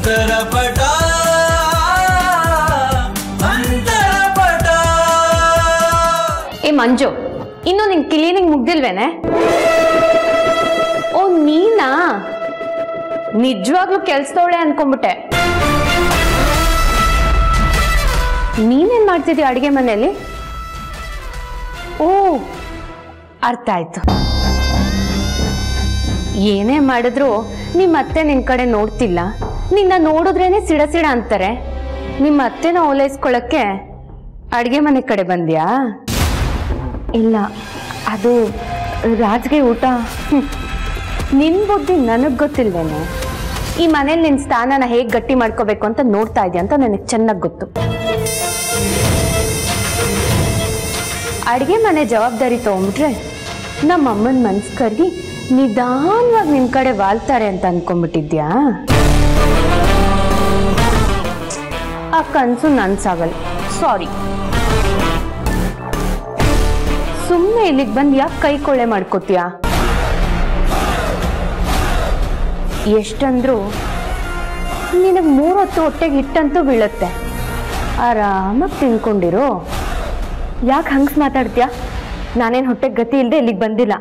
ಅಂತರಪಟ ಅಂತರಪಟ. ಏ ಮಂಜು, ಇನ್ನು ನಿನ್ ಕ್ಲೀನಿಂಗ್ ಮುಗ್ದಿಲ್ವೇನೆ? ಓ ನೀನಾ? ನಿಜವಾಗ್ಲೂ ಕೆಲ್ಸದವಳೆ ಅನ್ಕೊಂಡ್ಬಿಟ್ಟೆ. ನೀನೇನ್ ಮಾಡ್ತಿದ್ಯಾ ಅಡಿಗೆ ಮನೆಯಲ್ಲಿ? ಓ ಅರ್ಥ ಆಯ್ತು. ಏನೇ ಮಾಡಿದ್ರು ನಿಮ್ಮ ಅತ್ತೆ ನಿನ್ ಕಡೆ ನೋಡ್ತಿಲ್ಲ, ನಿನ್ನ ನೋಡಿದ್ರೇನೆ ಸಿಡ ಸಿಡ ಅಂತಾರೆ. ನಿಮ್ಮ ಅತ್ತೆನ ಓಲೈಸ್ಕೊಳಕ್ಕೆ ಅಡಿಗೆ ಮನೆ ಕಡೆ ಬಂದ್ಯಾ? ಇಲ್ಲ, ಅದು ರಾಜ್ಗೆ ಊಟ. ನಿನ್ ಬುದ್ಧಿ ನನಗ್ ಗೊತ್ತಿಲ್ವೇನೆ? ಈ ಮನೇಲಿ ನಿನ್ ಸ್ಥಾನನ ಹೇಗ್ ಗಟ್ಟಿ ಮಾಡ್ಕೋಬೇಕು ಅಂತ ನೋಡ್ತಾ ಇದೆಯಾ ಅಂತ ನನಗೆ ಚೆನ್ನಾಗಿ ಗೊತ್ತು. ಅಡಿಗೆ ಮನೆ ಜವಾಬ್ದಾರಿ ತಗೊಂಡ್ಬಿಟ್ರೆ ನಮ್ಮ ಅಮ್ಮನ ಮನ್ಸ್ ಕರ್ಗಿ ನಿಧಾನವಾಗಿ ನಿನ್ ಕಡೆ ವಾಲ್ತಾರೆ ಅಂತ ಅನ್ಕೊಂಡ್ಬಿಟ್ಟಿದ್ಯಾ? ಆ ಕನ್ಸು ನನ್ಸಾಗಲ್ಲ, ಸಾರಿ. ಸುಮ್ಮನೆ ಇಲ್ಲಿಗೆ ಬಂದು ಯಾಕೆ ಕೈ ಕೊಳ್ಳೆ ಮಾಡ್ಕೋತೀಯ? ಎಷ್ಟಂದ್ರು ನಿನಗೆ 3 ಹೊತ್ತು ಹೊಟ್ಟೆಗೆ ಹಿಟ್ಟಂತೂ ಬೀಳುತ್ತೆ. ಆರಾಮಾಗಿ ತಿನ್ಕೊಂಡಿರು. ಯಾಕೆ ಹಂಗ್ಸ್ ಮಾತಾಡ್ತೀಯ? ನಾನೇನು ಹೊಟ್ಟೆಗೆ ಗತಿ ಇಲ್ಲದೆ ಇಲ್ಲಿಗೆ ಬಂದಿಲ್ಲ.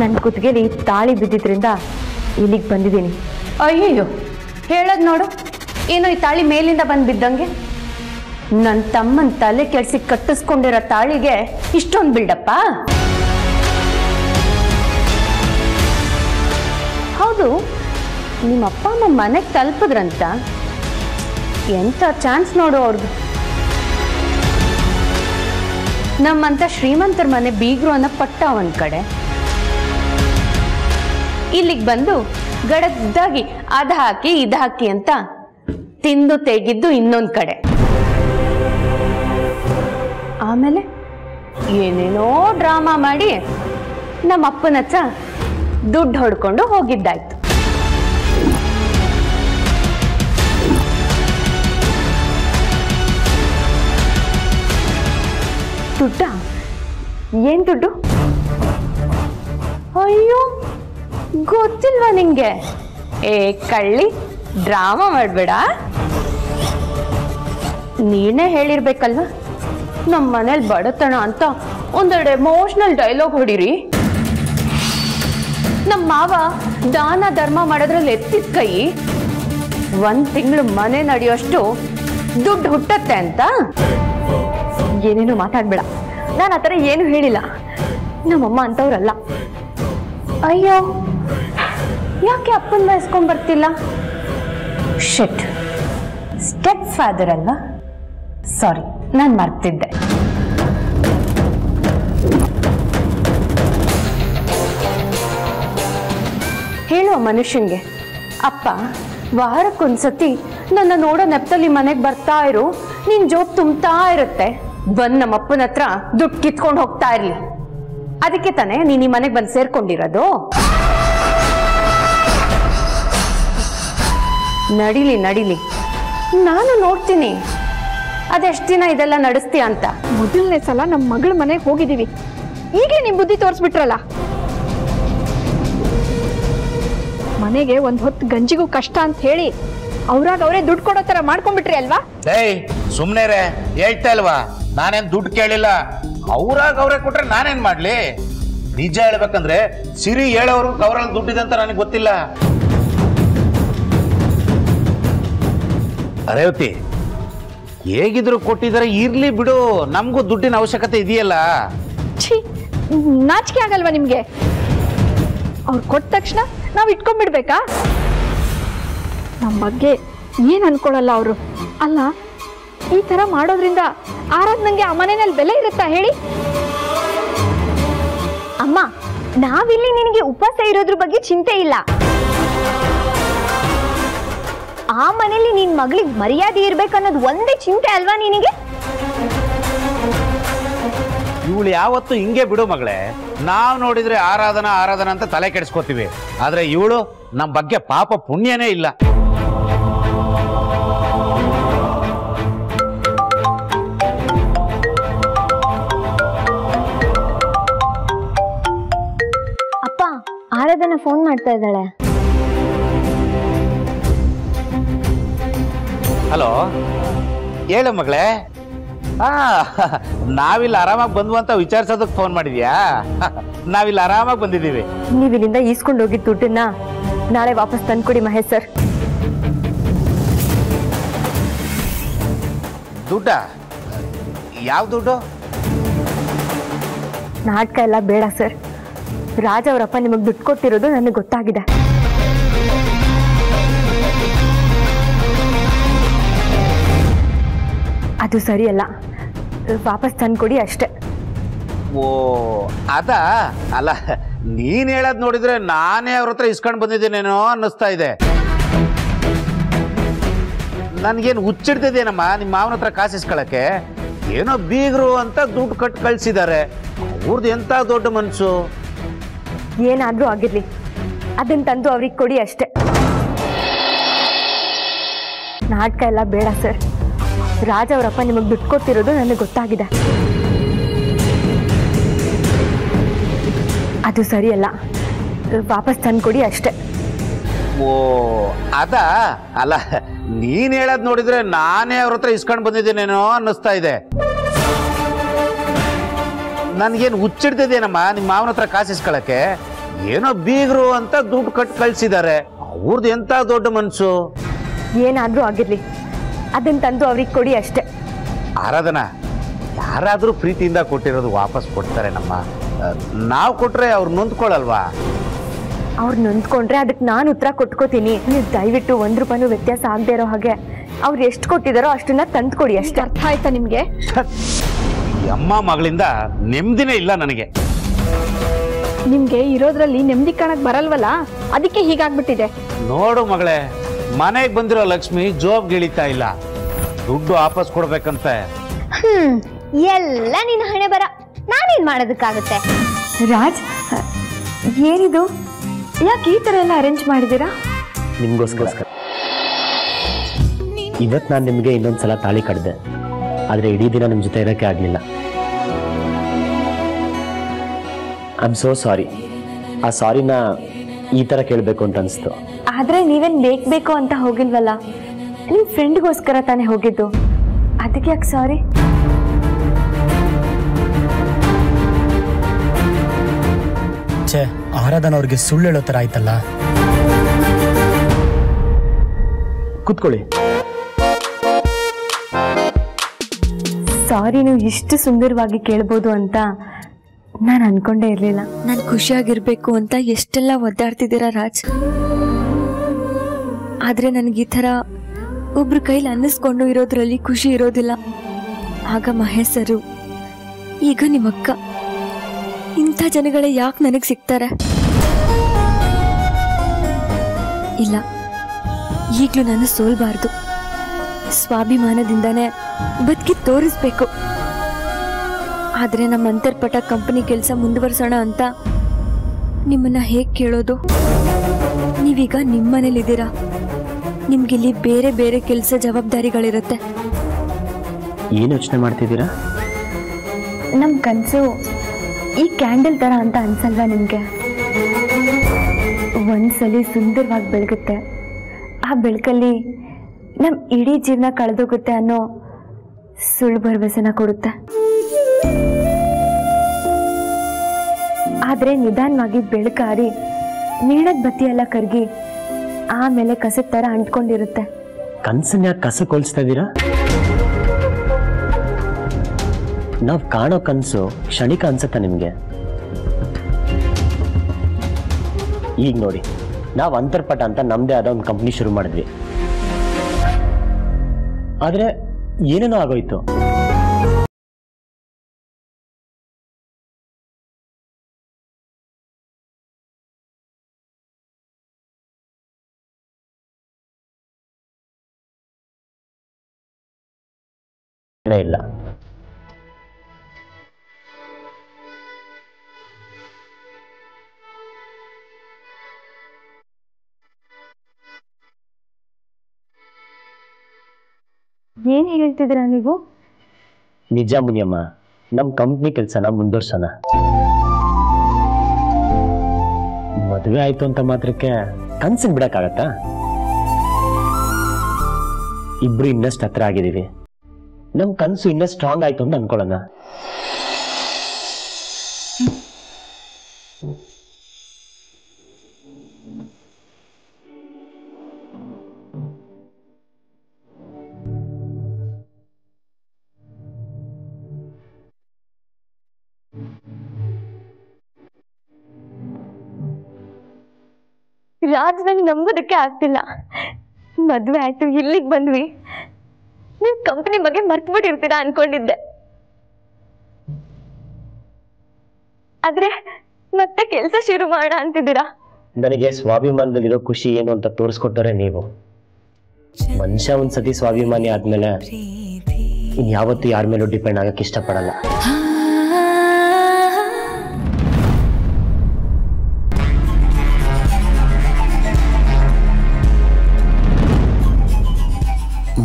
ನನ್ನ ಕುತ್ತಿಗೆಲಿ ತಾಳಿ ಬಿದ್ದಿದ್ರಿಂದ ಇಲ್ಲಿಗೆ ಬಂದಿದ್ದೀನಿ. ಅಯ್ಯಯ್ಯೋ, ಹೇಳೋದು ನೋಡು, ಏನೋ ಈ ತಾಳಿ ಮೇಲಿಂದ ಬಂದು ಬಿದ್ದಂಗೆ. ನನ್ನ ತಮ್ಮನ ತಲೆ ಕೆಡಿಸಿ ಕಟ್ಟಿಸ್ಕೊಂಡಿರೋ ತಾಳಿಗೆ ಇಷ್ಟೊಂದು ಬಿಲ್ಡಪ್ಪ? ಹೌದು, ನಿಮ್ಮ ಅಪ್ಪ ಅಮ್ಮ ಮನೆಗೆ ತಲುಪಿದ್ರಂತ? ಎಂಥ ಚಾನ್ಸ್ ನೋಡು ಅವ್ರದ್ದು. ನಮ್ಮಂತ ಶ್ರೀಮಂತರ ಮನೆ ಬೀಗ್ರು ಅನ್ನೋ ಪಟ್ಟ ಒಂದ್ ಕಡೆ, ಇಲ್ಲಿಗೆ ಬಂದು ಗಡದ್ದಾಗಿ ಅದ ಹಾಕಿ ಇದ ಹಾಕಿ ಅಂತ ತಿಂದು ತೆಗಿದ್ದು ಇನ್ನೊಂದ್ ಕಡೆ. ಆಮೇಲೆ ಏನೇನೋ ಡ್ರಾಮಾ ಮಾಡಿ ನಮ್ಮ ಅಪ್ಪನ ಹತ್ರ ದುಡ್ಡು ಹೊಡ್ಕೊಂಡು ಹೋಗಿದ್ದಾಯ್ತು. ದುಡ್ಡ? ಏನ್ ದುಡ್ಡು? ಅಯ್ಯೋ, ಗೊತ್ತಿಲ್ವಾ ನಿಂಗೆ? ಏ ಕಳ್ಳಿ, ಡ್ರಾಮಾ ಮಾಡ್ಬೇಡ. ನೀನೇ ಹೇಳಿರ್ಬೇಕಲ್ವಾ, ನಮ್ಮ ಮನೇಲಿ ಬಡತನ ಅಂತ ಒಂದೆರಡು ಎಮೋಷನಲ್ ಡೈಲಾಗ್ ಹೊಡಿರಿ. ನಮ್ಮ ಮಾವ ದಾನ ಧರ್ಮ ಮಾಡೋದ್ರಲ್ಲಿ ಎತ್ತಿದ ಕೈ 1 ತಿಂಗಳು ಮನೆ ನಡೆಯೋಷ್ಟು ದುಡ್ಡು ಹುಟ್ಟತ್ತೆ ಅಂತ. ಏನೇನು ಮಾತಾಡ್ಬೇಡ, ನಾನು ಆ ಥರ ಏನು ಹೇಳಿಲ್ಲ. ನಮ್ಮಮ್ಮ ಅಂತವ್ರಲ್ಲ. ಅಯ್ಯೋ, ಯಾಕೆ ಅಪ್ಪನ ಬಯಸ್ಕೊಂಡ್ ಬರ್ತಿಲ್ಲ? ಶಿಟ್, ಸ್ಟೆಪ್ ಫಾದರ್ ಅಲ್ವಾ? ಸಾರಿ, ನಾನು ಮರ್ತಿದ್ದೆ. ಹೇಳೋ ಮನುಷ್ಯಂಗೆ, ಅಪ್ಪ ವಾರಕ್ಕೊಂದ್ಸತಿ ನನ್ನ ನೋಡೋ ನೆಪದಲ್ಲಿ ಮನೆಗೆ ಬರ್ತಾ ಇರು, ನಿನ್ ಜೋಬ್ ತುಂಬ್ತಾ ಇರುತ್ತೆ, ಬಂದ್ ನಮ್ಮ ಅಪ್ಪನ ಹತ್ರ ದುಡ್ಡು ಕಿತ್ಕೊಂಡು ಹೋಗ್ತಾ ಇರ್ಲಿ. ಅದಕ್ಕೆ ತಾನೇ ನೀನ್ ಈ ಮನೆಗೆ ಬಂದು ಸೇರ್ಕೊಂಡಿರೋದು. ನಡಿಲಿ ನಡಿಲಿ, ನಾನು ನೋಡ್ತೀನಿ ಅದೆಷ್ಟು ದಿನ ಇದೆಲ್ಲ ನಡೆಸ್ತೀಯ ಅಂತ. ಮೊದಲನೇ ಸಲ ನಮ್ಮ ಮಗಳ ಮನೆಗೆ ಹೋಗಿದ್ದೀವಿ, ಈಗಲೇ ನಿಮ್ ಬುದ್ಧಿ ತೋರಿಸ್ಬಿಟ್ರಲ್ಲ. ಮನೆಗೆ ಒಂದ್ ಹೊತ್ತು ಗಂಜಿಗೂ ಕಷ್ಟ ಅಂತ ಹೇಳಿ ಅವ್ರಾಗ ಅವರೇ ದುಡ್ಡು ಕೊಡೋ ತರ ಮಾಡ್ಕೊಂಡ್ಬಿಟ್ರಿ ಅಲ್ವಾ? ಏಯ್ ಸುಮ್ನೆ ರೇ, ಹೇಳ್ತಾ ಇಲ್ವಾ, ನಾನೇನ್ ದುಡ್ಡು ಕೇಳಿಲ್ಲ. ಅವ್ರಾಗ ಅವ್ರೇ ಕೊಟ್ರೆ ನಾನೇನ್ ಮಾಡ್ಲಿ? ನಿಜ ಹೇಳ್ಬೇಕಂದ್ರೆ ಸಿರಿ ಹೇಳೋರು ಅವ್ರಲ್ಲಿ ದುಡ್ಡಿದೆ ಅಂತ ನನಗೆ ಗೊತ್ತಿಲ್ಲ. ರೇವತಿ, ಹೇಗಿದ್ರು ಕೊಟ್ಟಿದ್ದಾರೆ, ಇರ್ಲಿ ಬಿಡು, ನಮಗೂ ದುಡ್ಡಿನ ಅವಶ್ಯಕತೆ ಇದೆಯಲ್ಲ. ಛೀ, ನಾಚಿಕೆ ಆಗಲ್ವಾ ನಿಮ್ಗೆ? ಅವ್ರು ಕೊಟ್ಟ ತಕ್ಷಣ ನಾವು ಇಟ್ಕೊಂಡ್ಬಿಡ್ಬೇಕಾ? ನಮ್ಮ ಬಗ್ಗೆ ಏನ್ ಅನ್ಕೊಳಲ್ಲ ಅವರು. ಅಲ್ಲ, ಈ ತರ ಮಾಡೋದ್ರಿಂದ ಆರಾಧನೆಗೆ ಆ ಮನೆಯಲ್ಲಿ ಬೆಲೆ ಇರುತ್ತಾ ಹೇಳಿ? ಅಮ್ಮ, ನಾವಿಲ್ಲಿ ನಿನಗೆ ಉಪವಾಸ ಇರೋದ್ರ ಬಗ್ಗೆ ಚಿಂತೆ ಇಲ್ಲ. ಆ ಮನೆಯಲ್ಲಿ ನಿನ್ ಮಗಳಿಗೆ ಮರ್ಯಾದೆ ಇರ್ಬೇಕನ್ನೋದು ಒಂದೇ ಚಿಂತೆ ಅಲ್ವಾ ನಿನಗೆ? ಇವಳು ಯಾವತ್ತು ಹಿಂಗೆ ಬಿಡು ಮಗಳೇ. ನಾವ್ ನೋಡಿದ್ರೆ ಆರಾಧನಾ ಆರಾಧನಾ ಅಂತ ತಲೆ ಕೆಡಿಸ್ಕೋತೀವಿ, ಆದ್ರೆ ಇವಳು ನಮ್ ಬಗ್ಗೆ ಪಾಪ ಪುಣ್ಯನೇ ಇಲ್ಲ. ಅಪ್ಪ, ಆರಾಧನಾ ಫೋನ್ ಮಾಡ್ತಾ ಇದ್ದಾಳೆ. ಹಲೋ, ಹೇಳು ಮಗಳೇ. ನಾವಿಲ್ಲಿ ಆರಾಮಾಗಿ ಬಂದ್ವು ಅಂತ ವಿಚಾರಿಸೋದಕ್ಕೆ ಫೋನ್ ಮಾಡಿದ್ಯಾ? ನಾವಿಲ್ಲಿ ಆರಾಮಾಗಿ ಬಂದಿದ್ದೀವಿ. ನೀವು ಇಲ್ಲಿಂದ ಈಸ್ಕೊಂಡು ಹೋಗಿದ್ದ ದುಡ್ಡನ್ನ ನಾಳೆ ವಾಪಸ್ ತಂದ್ಕೊಡಿ ಮಹೇಶ್ ಸರ್. ದುಡ್ಡ? ಯಾವ ದುಡ್ಡು? ನಾಟಕ ಎಲ್ಲ ಬೇಡ ಸರ್. ರಾಜ್ ಅವರಪ್ಪ ನಿಮಗೆ ದುಡ್ಡು ಕೊಟ್ಟಿರೋದು ನನಗೆ ಗೊತ್ತಾಗಿದೆ. ಅದು ಸರಿಯಲ್ಲ, ವಾಪಸ್ ತಂದ್ಕೊಡಿ ಅಷ್ಟೇ. ಓ ಅದ ಅಲ್ಲ, ನೀನ್ ಹೇಳೋದ್ ನೋಡಿದ್ರೆ ನಾನೇ ಅವ್ರ ಹತ್ರ ಇಸ್ಕೊಂಡು ಬಂದಿದ್ದೇನೇನೋ ಅನ್ನಿಸ್ತಾ ಇದೆ. ನನ್ಗೇನು ಹುಚ್ಚಿಡ್ತಿದ್ದೇನಮ್ಮ ನಿಮ್ಮ ಮಾವನ ಹತ್ರ ಕಾಸು ಇಸ್ಕೊಳಕ್ಕೆ? ಏನೋ ಬೀಗರು ಅಂತ ದುಡ್ಡು ಕಟ್ಟು ಕಳ್ಸಿದ್ದಾರೆ. ಅವ್ರದ್ದು ಎಂತ ದೊಡ್ಡ ಮನ್ಸು. ಏನಾದ್ರೂ ಆಗಿರ್ಲಿ, ಅದನ್ನ ತಂದು ಅವ್ರಿಗೆ ಕೊಡಿ ಅಷ್ಟೇ. ನಾಟಕ ಎಲ್ಲ ಬೇಡ ಸರ್. ರಾಜ್ ಅವರಪ್ಪ ನಿಮಗೆ ದುಡ್ಡು ಕೊಟ್ಟಿರೋದು ನನಗೆ ಗೊತ್ತಾಗಿದೆ. ಅದು ಸರಿಯಲ್ಲ, ವಾಪಸ್ ತಂದ್ಕೊಡಿ ಅಷ್ಟೇ. ಓ ಅದ ಅಲ್ಲ, ನೀನ್ ಹೇಳೋದ್ ನೋಡಿದ್ರೆ ನಾನೇ ಅವ್ರ ಹತ್ರ ಇಸ್ಕೊಂಡು ಬಂದಿದ್ದೇನೇನೋ ಅನ್ನಿಸ್ತಾ ಇದೆ. ನನ್ಗೇನು ಹುಚ್ಚಿಡ್ತಿದ್ದೇನಮ್ಮ ನಿಮ್ಮ ಮಾವನ ಹತ್ರ ಕಾಸು ಇಸ್ಕೊಳಕ್ಕೆ? ಏನೋ ಬೀಗರು ಅಂತ ದುಡ್ಡು ಕಟ್ಟು ಕಳ್ಸಿದ್ದಾರೆ. ಅವ್ರದ್ದು ಎಂತ ದೊಡ್ಡ ಮನ್ಸು. ಏನಾದ್ರೂ ಆಗಿರ್ಲಿ, ಅದನ್ನ ತಂದು ಅವ್ರಿಗೆ ಕೊಡಿ ಅಷ್ಟೇ. ಆರಾಧನಾ, ಯಾರಾದ್ರೂ ಪ್ರೀತಿಯಿಂದ ಕೊಟ್ಟಿರೋದು ವಾಪಸ್ ಕೊಡ್ತಾರೆ ನಮ್ಮ. ನಾವು ಕೊಟ್ರೆ ಅವ್ರು ನೊಂದ್ಕೊಳಲ್ವಾ? ಅವ್ರು ನೊಂದ್ಕೊಂಡ್ರೆ ಅದಕ್ಕೆ ನಾನು ಉತ್ತರ ಕೊಟ್ಕೋತೀನಿ. ನೀವು ದಯವಿಟ್ಟು 1 ರೂಪಾಯಿನೂ ವ್ಯತ್ಯಾಸ ಆಗದೆ ಇರೋ ಹಾಗೆ ಅವ್ರು ಎಷ್ಟು ಕೊಟ್ಟಿದಾರೋ ಅಷ್ಟನ್ನ ತಂದು ಕೊಡಿ ಅಷ್ಟೇ. ಅರ್ಥ ಆಯ್ತಾ ನಿಮ್ಗೆ? ಈ ಅಮ್ಮ ಮಗಳಿಂದ ನೆಮ್ಮದಿನೇ ಇಲ್ಲ ನನಗೆ. ನಿಮ್ಗೆ ಇರೋದ್ರಲ್ಲಿ ನೆಮ್ಮದಿ ಕಾಣಕ್ ಬರಲ್ವಲ್ಲ, ಅದಕ್ಕೆ ಹೀಗಾಗ್ಬಿಟ್ಟಿದೆ. ನೋಡು ಮಗಳೇ, ಮನೆಗೆ ಬಂದಿರೋ ಲಕ್ಷ್ಮಿ ಜೋಬ್ ಗಿಳಿತಾ ಇಲ್ಲ. ದುಡ್ಡು ವಾಪಸ್ ಕೊಡ್ಬೇಕಂತೆ. ಎಲ್ಲ ನಿನ್ನ ಹಣೆ ಬರ. ನಾನೇನ್ ಮಾಡೋದಕ್ಕಾಗುತ್ತೆ? ರಾಜ್, ಏನಿದು? ಯಾಕೆ ಈ ಥರ ಎಲ್ಲ ಅರೇಂಜ್ ಮಾಡಿದ್ದೀರಾ? ನಿಮಗೋಸ್ಕರ. ಇವತ್ತು ನಾನು ನಿಮಗೆ ಇನ್ನೊಂದ್ಸಲ ತಾಳಿ ಕಟ್ಟಿದೆ, ಆದರೆ ಇಡೀ ದಿನ ನಿಮ್ಮ ಜೊತೆ ಇರೋಕ್ಕೆ ಆಗಲಿಲ್ಲ. I am so sorry. ಆ ಸಾರಿನ ಈ ಥರ ಕೇಳಬೇಕು ಅಂತ ಅನಿಸ್ತು. ಆದರೆ ನೀವೇನು ಬೇಕು ಅಂತ ಹೋಗಿಲ್ವಲ್ಲ, ನಿಮ್ಮ ಫ್ರೆಂಡ್ಗೋಸ್ಕರ ತಾನೇ ಹೋಗಿದ್ದು. ಅದಕ್ಕೆ ಯಾಕೆ ಸಾರಿ? ಛೇ, ಆರಾಧನ ಅವ್ರಿಗೆ ಸುಳ್ಳು ಹೇಳೋ ಥರ ಆಯ್ತಲ್ಲ. ಕೂತ್ಕೊಳ್ಳಿ. ಸಾರಿ ನೀವು ಇಷ್ಟು ಸುಂದರವಾಗಿ ಕೇಳ್ಬೋದು ಅಂತ ನಾನು ಅನ್ಕೊಂಡೇ ಇರಲಿಲ್ಲ. ನಾನು ಖುಷಿಯಾಗಿರ್ಬೇಕು ಅಂತ ಎಷ್ಟೆಲ್ಲ ಒದ್ದಾಡ್ತಿದ್ದೀರಾ ರಾಜ್. ಆದರೆ ನನಗೆ ಈ ಥರ ಒಬ್ರ ಕೈಲಿ ಅನ್ನಿಸ್ಕೊಂಡು ಇರೋದ್ರಲ್ಲಿ ಖುಷಿ ಇರೋದಿಲ್ಲ. ಆಗ ಮಹೇಶ್ ಸರು, ಈಗ ನಿಮ್ಮಕ್ಕ, ಇಂಥ ಜನಗಳೇ ಯಾಕೆ ನನಗೆ ಸಿಗ್ತಾರೆ? ಇಲ್ಲ, ಈಗಲೂ ನಾನು ಸೋಲ್ಬಾರ್ದು. ಸ್ವಾಭಿಮಾನದಿಂದಾನೇ ಬದುಕಿ ತೋರಿಸ್ಬೇಕು. ಆದರೆ ನಮ್ಮ ಅಂತರ್ಪಟ ಕಂಪನಿ ಕೆಲಸ ಮುಂದುವರ್ಸೋಣ ಅಂತ ನಿಮ್ಮನ್ನ ಹೇಗೆ ಕೇಳೋದು? ನೀವೀಗ ನಿಮ್ಮನೇಲಿದ್ದೀರಾ, ನಿಮ್ಗಿಲ್ಲಿ ಬೇರೆ ಬೇರೆ ಕೆಲಸ ಜವಾಬ್ದಾರಿಗಳಿರುತ್ತೆ. ಏನು ಯೋಚನೆ ಮಾಡ್ತಿದ್ದೀರಾ? ನಮ್ಮ ಕನಸು ಈ ಕ್ಯಾಂಡಲ್ ಥರ ಅಂತ ಅನ್ಸಲ್ವಾ ನಿಮಗೆ? ಒಂದ್ಸಲಿ ಸುಂದರವಾಗಿ ಬೆಳಗುತ್ತೆ, ಆ ಬೆಳಕಲ್ಲಿ ನಮ್ಮ ಇಡೀ ಜೀವನ ಕಳೆದೋಗುತ್ತೆ ಅನ್ನೋ ಸುಳ್ಳು ಭರವಸೆನ ಕೊಡುತ್ತೆ. ಆದರೆ ನಿಧಾನವಾಗಿ ಬೆಳಕಾರಿ ನೀಳದ ಬತ್ತಿಯೆಲ್ಲ ಕರಗಿ ಆಮೇಲೆ ಕಸದ ಥರ ಅಂಟ್ಕೊಂಡಿರುತ್ತೆ. ಕನ್ಸನ್ನ ಯಾಕೆ ಕಸಕ್ಕೆ ಹೋಲಿಸ್ತಾ ಇದ್ದೀರಾ? ನಾವು ಕಾಣೋ ಕನಸು ಕ್ಷಣಿಕ ಅನ್ಸುತ್ತಾ ನಿಮಗೆ? ಈಗ ನೋಡಿ, ನಾವು ಅಂತರ್ಪಟ ಅಂತ ನಮ್ಮದೇ ಆದ ಒಂದು ಕಂಪ್ನಿ ಶುರು ಮಾಡಿದ್ವಿ. ಆದರೆ ಏನೇನೋ ಆಗೋಯ್ತು. ಇಲ್ಲ, ಏನು ಹೇಳ್ತಿದ್ದೀರಾ ನೀವು? ನಿಜ ಮುನಿಯಮ್ಮ, ನಮ್ಮ ಕಂಪ್ನಿ ಕೆಲಸನ ಮುಂದುವರ್ಸೋಣ. ಮದುವೆ ಆಯ್ತು ಅಂತ ಮಾತ್ರಕ್ಕೆ ಕನ್ಸನ್ ಬಿಡಕ್ಕಾಗತ್ತಾ? ಇಬ್ರು ಇನ್ನಷ್ಟು ಹತ್ರ ಆಗಿದ್ದೀವಿ. ನಮ್ಮ ಕನಸು ಇನ್ನಷ್ಟು ಸ್ಟ್ರಾಂಗ್ ಆಯ್ತು ಅಂತ ಅನ್ಕೊಳ್ಳೋಣ. ರಾಜ್ ನಂಗೆ ನಂಬೋದಕ್ಕೆ ಆಗ್ತಿಲ್ಲ. ಮದ್ವೆ ಆಯ್ತು, ಇಲ್ಲಿಗೆ ಬಂದ್ವಿ. ನೀವು ಕಂಪನಿ ಬಗ್ಗೆ ಮರ್ತ್ಬಿಟ್ಟಿರ್ತೀರಾ ಅನ್ಕೊಂಡಿದ್ದೆ. ಆದ್ರೆ ಮತ್ತೆ ಕೆಲಸ ಶುರು ಮಾಡೋಣ ಅಂತಿದ್ದೀರಾ. ನನಗೆ ಸ್ವಾಭಿಮಾನದಲ್ಲಿರೋ ಖುಷಿ ಏನು ಅಂತ ತೋರಿಸ್ಕೊಟ್ಟರೆ ನೀವು. ಮನುಷ್ಯ ಒಂದ್ಸತಿ ಸ್ವಾಭಿಮಾನಿ ಆದ್ಮೇಲೆ ಇನ್ಯಾವತ್ತೂ ಯಾರ ಮೇಲೂ ಡಿಪೆಂಡ್ ಆಗಕ್ಕೆ ಇಷ್ಟಪಡಲ್ಲ.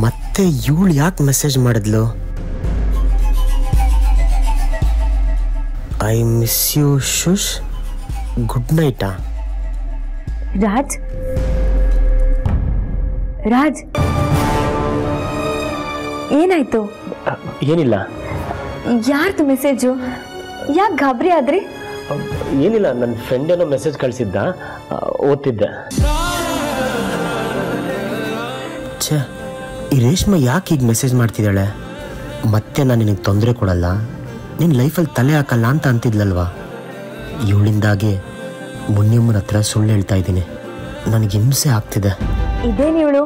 ಮತ್ತೆ ಇವಳು ಯಾಕೆ ಮೆಸೇಜ್ ಮಾಡಿದ್ಲು? ಐ ಮಿಸ್ ಯು ಶುಶ್, ಗುಡ್ ನೈಟಾ? ರಾಜ್ ರಾಜ್ ಏನಾಯ್ತು? ಏನಿಲ್ಲ. ಯಾರ್ದು ಮೆಸೇಜು? ಯಾಕೆ ಗಾಬರಿ ಆದ್ರಿ? ಏನಿಲ್ಲ, ನನ್ನ ಫ್ರೆಂಡ್ ಏನೋ ಮೆಸೇಜ್ ಕಳಿಸಿದ್ದ, ಓದ್ತಿದ್ದೆ. ಛೇ, ಈ ರೇಷ್ಮೆ ಯಾಕೆ ಈಗ ಮೆಸೇಜ್ ಮಾಡ್ತಿದ್ದಾಳೆ? ಮತ್ತೆ ನಾನು ನಿನಗೆ ತೊಂದರೆ ಕೊಡಲ್ಲ, ನಿನ್ನ ಲೈಫಲ್ಲಿ ತಲೆ ಹಾಕಲ್ಲ ಅಂತ ಅಂತಿದ್ಲಲ್ವಾ? ಇವಳಿಂದಾಗೆ ಮುನ್ನಿಯಮ್ಮನ ಹತ್ರ ಸುಳ್ಳು ಹೇಳ್ತಾ ಇದ್ದೀನಿ. ನನಗೆ ಹಿಂಸೆ ಆಗ್ತಿದೆ. ಇದೇನು ಇವಳು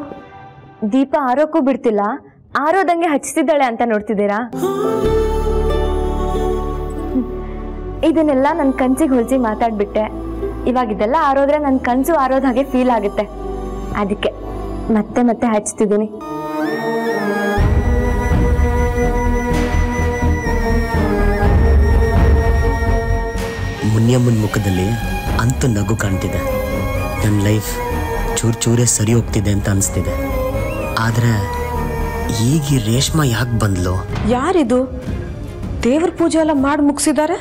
ದೀಪ ಆರೋಕ್ಕೂ ಬಿಡ್ತಿಲ್ಲ, ಆರೋದಂಗೆ ಹಚ್ತಿದ್ದಾಳೆ ಅಂತ ನೋಡ್ತಿದ್ದೀರಾ? ಇದನ್ನೆಲ್ಲ ನನ್ನ ಕನ್ಸಿಗೆ ಹೊಲಿಸಿ ಮಾತಾಡ್ಬಿಟ್ಟೆ. ಇವಾಗ ಇದೆಲ್ಲ ಆರೋದ್ರೆ ನನ್ನ ಕನ್ಸು ಆರೋದ ಹಾಗೆ ಫೀಲ್ ಆಗುತ್ತೆ. ಅದಕ್ಕೆ ಮತ್ತೆ ಮತ್ತೆ ಹಚ್ತಿದ್ದೀನಿ. ಮುನಿಯಮ್ಮನ ಮುಖದಲ್ಲಿ ಅಂತೂ ನಗು ಕಾಣ್ತಿದೆ. ನನ್ನ ಲೈಫ್ ಚೂರು ಚೂರೇ ಸರಿ ಹೋಗ್ತಿದೆ ಅಂತ ಅನಿಸ್ತಿದೆ. ಆದರೆ ಈಗ ಈ ರೇಷ್ಮಾ ಯಾಕೆ ಬಂದ್ಲು? ಯಾರಿದು? ದೇವ್ರ ಪೂಜೆ ಎಲ್ಲ ಮಾಡಿ ಮುಗಿಸಿದ್ದಾರೆ.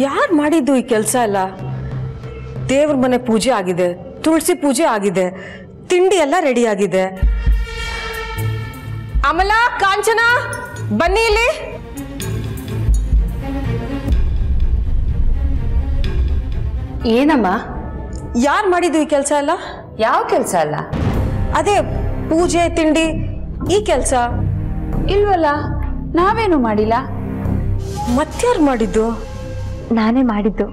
ಯಾರು ಮಾಡಿದ್ದು ಈ ಕೆಲಸ ಎಲ್ಲ? ದೇವ್ರ ಮನೆ ಪೂಜೆ ಆಗಿದೆ, ತುಳಸಿ ಪೂಜೆ ಆಗಿದೆ, ತಿಂಡಿ ಎಲ್ಲ ರೆಡಿ ಆಗಿದೆ. ಅಮಲ, ಕಾಂಚನ, ಬನ್ನಿ ಇಲ್ಲಿ. ಏನಮ್ಮ? ಯಾರು ಮಾಡಿದ್ದು ಈ ಕೆಲಸ ಎಲ್ಲ? ಯಾವ ಕೆಲಸ ಅಲ್ಲ? ಅದೇ ಪೂಜೆ ತಿಂಡಿ ಈ ಕೆಲಸ. ಇಲ್ವಲ್ಲ, ನಾವೇನು ಮಾಡಿಲ್ಲ. ಮತ್ಯಾರು ಮಾಡಿದ್ದು? ನಾನೇ ಮಾಡಿದ್ದು.